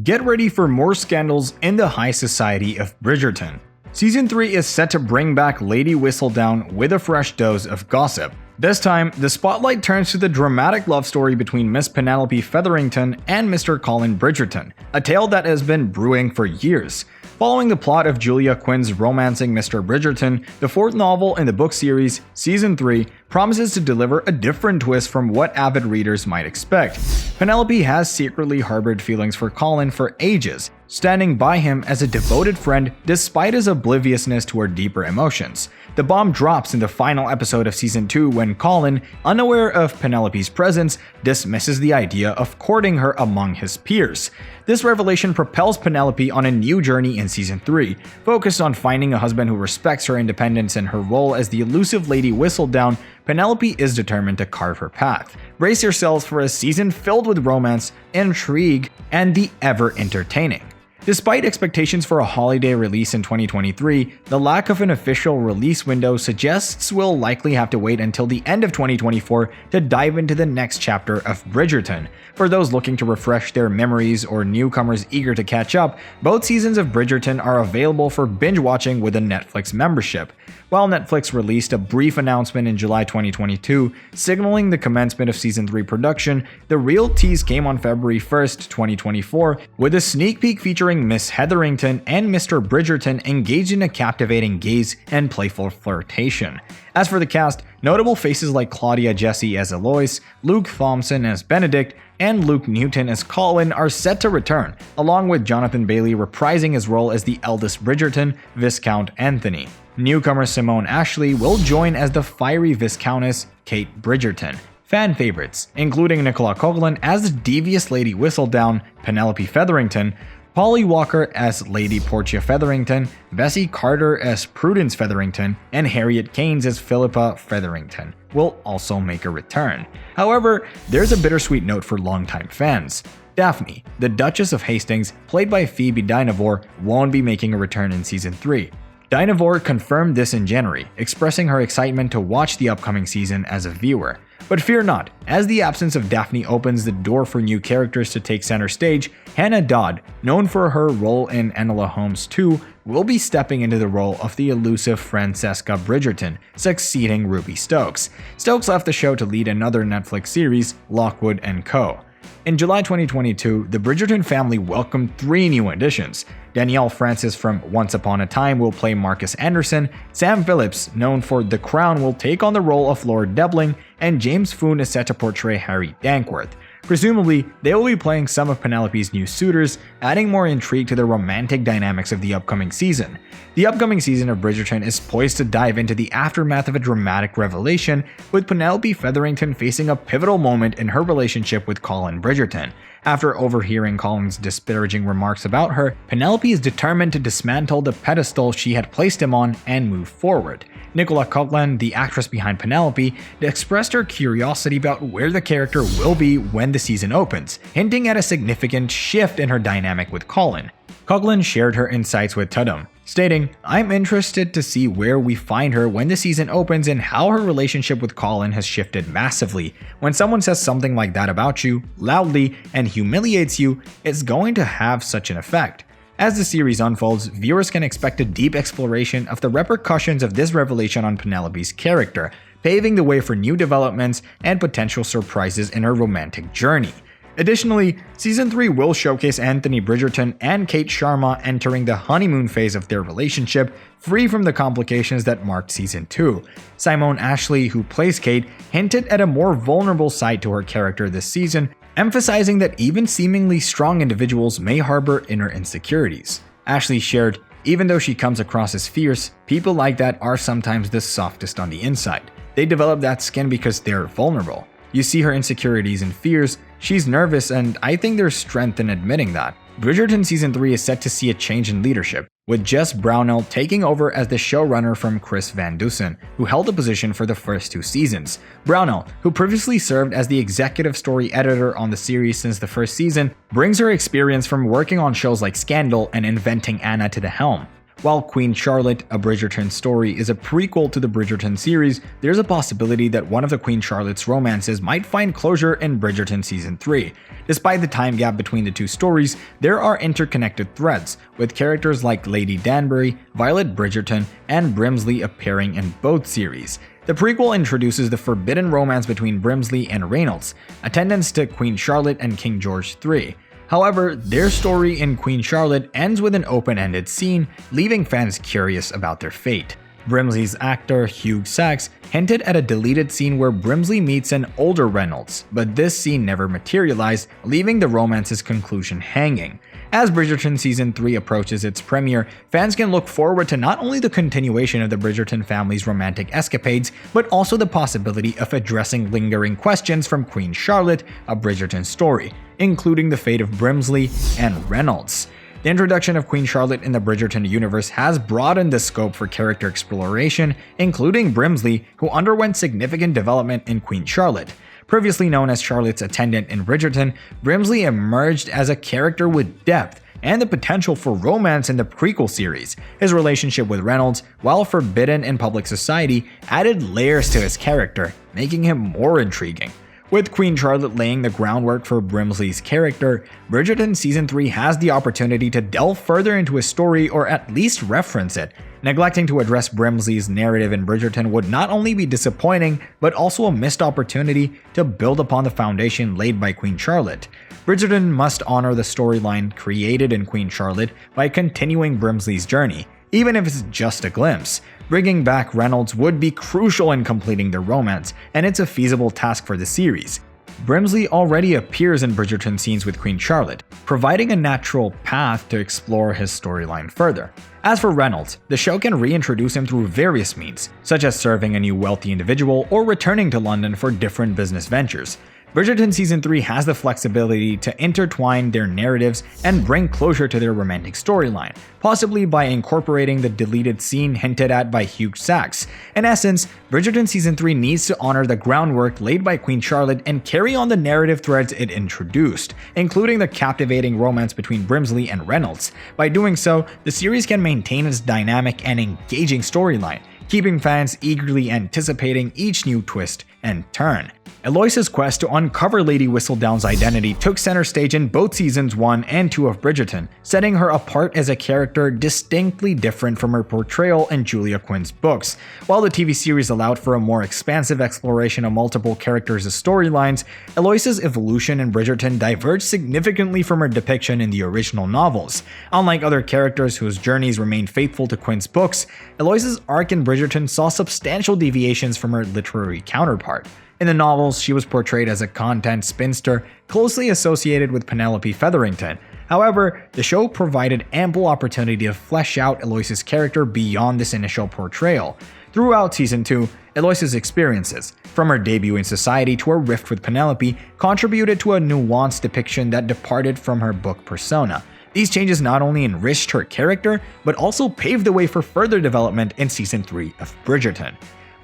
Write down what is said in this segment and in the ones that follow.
Get ready for more scandals in the high society of Bridgerton. Season 3 is set to bring back Lady Whistledown with a fresh dose of gossip. This time, the spotlight turns to the dramatic love story between Miss Penelope Featherington and Mr. Colin Bridgerton, a tale that has been brewing for years. Following the plot of Julia Quinn's romancing Mr. Bridgerton, the fourth novel in the book series, Season 3, promises to deliver a different twist from what avid readers might expect. Penelope has secretly harbored feelings for Colin for ages, standing by him as a devoted friend despite his obliviousness to her deeper emotions. The bomb drops in the final episode of Season 2 when Colin, unaware of Penelope's presence, dismisses the idea of courting her among his peers. This revelation propels Penelope on a new journey in Season 3, focused on finding a husband who respects her independence and her role as the elusive Lady Whistledown. Penelope is determined to carve her path. Brace yourselves for a season filled with romance, intrigue, and the ever-entertaining. Despite expectations for a holiday release in 2023, the lack of an official release window suggests we'll likely have to wait until the end of 2024 to dive into the next chapter of Bridgerton. For those looking to refresh their memories or newcomers eager to catch up, both seasons of Bridgerton are available for binge watching with a Netflix membership. While Netflix released a brief announcement in July 2022, signaling the commencement of Season 3 production, the real tease came on February 1st, 2024, with a sneak peek featuring Miss Hetherington and Mr. Bridgerton engaged in a captivating gaze and playful flirtation. As for the cast, notable faces like Claudia Jessie as Eloise, Luke Thompson as Benedict, and Luke Newton as Colin are set to return, along with Jonathan Bailey reprising his role as the eldest Bridgerton, Viscount Anthony. Newcomer Simone Ashley will join as the fiery Viscountess Kate Bridgerton. Fan favorites, including Nicola Coughlan as the devious Lady Whistledown, Penelope Featherington, Polly Walker as Lady Portia Featherington, Bessie Carter as Prudence Featherington, and Harriet Keynes as Philippa Featherington will also make a return. However, there's a bittersweet note for longtime fans. Daphne, the Duchess of Hastings, played by Phoebe Dynevor, won't be making a return in Season 3. Dynevor confirmed this in January, expressing her excitement to watch the upcoming season as a viewer. But fear not, as the absence of Daphne opens the door for new characters to take center stage, Hannah Dodd, known for her role in Enola Holmes 2, will be stepping into the role of the elusive Francesca Bridgerton, succeeding Ruby Stokes. Stokes left the show to lead another Netflix series, Lockwood & Co. In July 2022, the Bridgerton family welcomed 3 new additions. Danielle Francis from Once Upon a Time will play Marcus Anderson, Sam Phillips, known for The Crown, will take on the role of Lord Debling, and James Foon is set to portray Harry Dankworth. Presumably, they will be playing some of Penelope's new suitors, adding more intrigue to the romantic dynamics of the upcoming season. The upcoming season of Bridgerton is poised to dive into the aftermath of a dramatic revelation, with Penelope Featherington facing a pivotal moment in her relationship with Colin Bridgerton. After overhearing Colin's disparaging remarks about her, Penelope is determined to dismantle the pedestal she had placed him on and move forward. Nicola Coughlan, the actress behind Penelope, expressed her curiosity about where the character will be when the season opens, hinting at a significant shift in her dynamic with Colin. Coughlan shared her insights with Tudum, stating, "I'm interested to see where we find her when the season opens and how her relationship with Colin has shifted massively. When someone says something like that about you, loudly, and humiliates you, it's going to have such an effect." As the series unfolds, viewers can expect a deep exploration of the repercussions of this revelation on Penelope's character, paving the way for new developments and potential surprises in her romantic journey. Additionally, Season 3 will showcase Anthony Bridgerton and Kate Sharma entering the honeymoon phase of their relationship, free from the complications that marked Season 2. Simone Ashley, who plays Kate, hinted at a more vulnerable side to her character this season, emphasizing that even seemingly strong individuals may harbor inner insecurities. Ashley shared, "Even though she comes across as fierce, people like that are sometimes the softest on the inside. They develop that skin because they're vulnerable. You see her insecurities and fears, she's nervous, and I think there's strength in admitting that." Bridgerton Season 3 is set to see a change in leadership, with Jess Brownell taking over as the showrunner from Chris Van Dusen, who held the position for the first 2 seasons. Brownell, who previously served as the executive story editor on the series since the first season, brings her experience from working on shows like Scandal and Inventing Anna to the helm. While Queen Charlotte, a Bridgerton story, is a prequel to the Bridgerton series, there's a possibility that one of the Queen Charlotte's romances might find closure in Bridgerton Season 3. Despite the time gap between the two stories, there are interconnected threads, with characters like Lady Danbury, Violet Bridgerton, and Brimsley appearing in both series. The prequel introduces the forbidden romance between Brimsley and Reynolds, attendants to Queen Charlotte and King George III. However, their story in Queen Charlotte ends with an open-ended scene, leaving fans curious about their fate. Brimsley's actor, Hugh Sachs, hinted at a deleted scene where Brimsley meets an older Reynolds, but this scene never materialized, leaving the romance's conclusion hanging. As Bridgerton Season 3 approaches its premiere, fans can look forward to not only the continuation of the Bridgerton family's romantic escapades, but also the possibility of addressing lingering questions from Queen Charlotte, a Bridgerton story, including the fate of Brimsley and Reynolds. The introduction of Queen Charlotte in the Bridgerton universe has broadened the scope for character exploration, including Brimsley, who underwent significant development in Queen Charlotte. Previously known as Charlotte's attendant in Bridgerton, Brimsley emerged as a character with depth and the potential for romance in the prequel series. His relationship with Reynolds, while forbidden in public society, added layers to his character, making him more intriguing. With Queen Charlotte laying the groundwork for Brimsley's character, Bridgerton Season 3 has the opportunity to delve further into his story or at least reference it. Neglecting to address Brimsley's narrative in Bridgerton would not only be disappointing, but also a missed opportunity to build upon the foundation laid by Queen Charlotte. Bridgerton must honor the storyline created in Queen Charlotte by continuing Brimsley's journey, even if it's just a glimpse. Bringing back Reynolds would be crucial in completing the romance, and it's a feasible task for the series. Brimsley already appears in Bridgerton scenes with Queen Charlotte, providing a natural path to explore his storyline further. As for Reynolds, the show can reintroduce him through various means, such as serving a new wealthy individual or returning to London for different business ventures. Bridgerton Season 3 has the flexibility to intertwine their narratives and bring closure to their romantic storyline, possibly by incorporating the deleted scene hinted at by Hugh Sachs. In essence, Bridgerton Season 3 needs to honor the groundwork laid by Queen Charlotte and carry on the narrative threads it introduced, including the captivating romance between Brimsley and Reynolds. By doing so, the series can maintain its dynamic and engaging storyline, keeping fans eagerly anticipating each new twist and turn. Eloise's quest to uncover Lady Whistledown's identity took center stage in both seasons 1 and 2 of Bridgerton, setting her apart as a character distinctly different from her portrayal in Julia Quinn's books. While the TV series allowed for a more expansive exploration of multiple characters' storylines, Eloise's evolution in Bridgerton diverged significantly from her depiction in the original novels. Unlike other characters whose journeys remained faithful to Quinn's books, Eloise's arc in Bridgerton saw substantial deviations from her literary counterpart. In the novels, she was portrayed as a content spinster closely associated with Penelope Featherington. However, the show provided ample opportunity to flesh out Eloise's character beyond this initial portrayal. Throughout Season 2, Eloise's experiences, from her debut in society to her rift with Penelope, contributed to a nuanced depiction that departed from her book persona. These changes not only enriched her character, but also paved the way for further development in Season 3 of Bridgerton.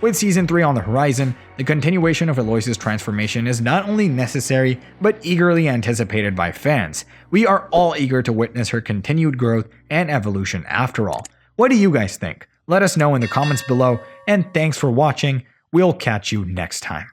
With Season 3 on the horizon, the continuation of Eloise's transformation is not only necessary, but eagerly anticipated by fans. We are all eager to witness her continued growth and evolution after all. What do you guys think? Let us know in the comments below, and thanks for watching. We'll catch you next time.